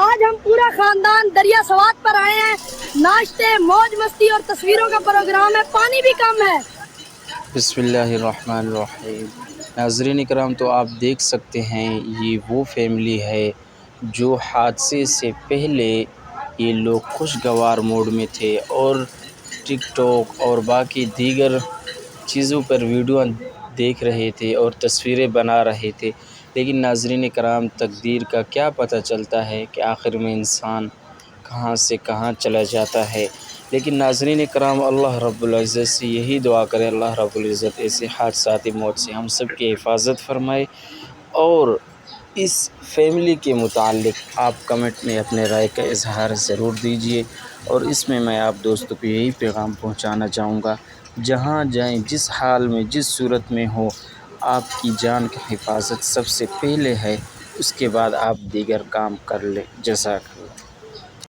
آج ہم پورا خاندان دریا سوات پر آئے ہیں. ناشتے، موج مستی اور تصویروں کا پروگرام ہے. پانی بھی کم ہے. بسم اللہ الرحمن الرحیم. ناظرین کرام، تو آپ دیکھ سکتے ہیں یہ وہ فیملی ہے جو حادثے سے پہلے یہ لوگ خوشگوار موڈ میں تھے اور ٹک ٹاک اور باقی دیگر چیزوں پر ویڈیو دیکھ رہے تھے اور تصویریں بنا رہے تھے. لیکن ناظرین کرام، تقدیر کا کیا پتہ چلتا ہے کہ آخر میں انسان کہاں سے کہاں چلا جاتا ہے. لیکن ناظرین کرام، اللہ رب العزت سے یہی دعا کریں، اللہ رب العزت ایسے حادثاتی موت سے ہم سب کی حفاظت فرمائے. اور اس فیملی کے متعلق آپ کمنٹ میں اپنے رائے کا اظہار ضرور دیجیے. اور اس میں آپ دوستوں کو یہی پیغام پہنچانا چاہوں گا، جہاں جائیں، جس حال میں، جس صورت میں ہو، آپ کی جان کی حفاظت سب سے پہلے ہے، اس کے بعد آپ دیگر کام کر لیں. جزاک اللہ.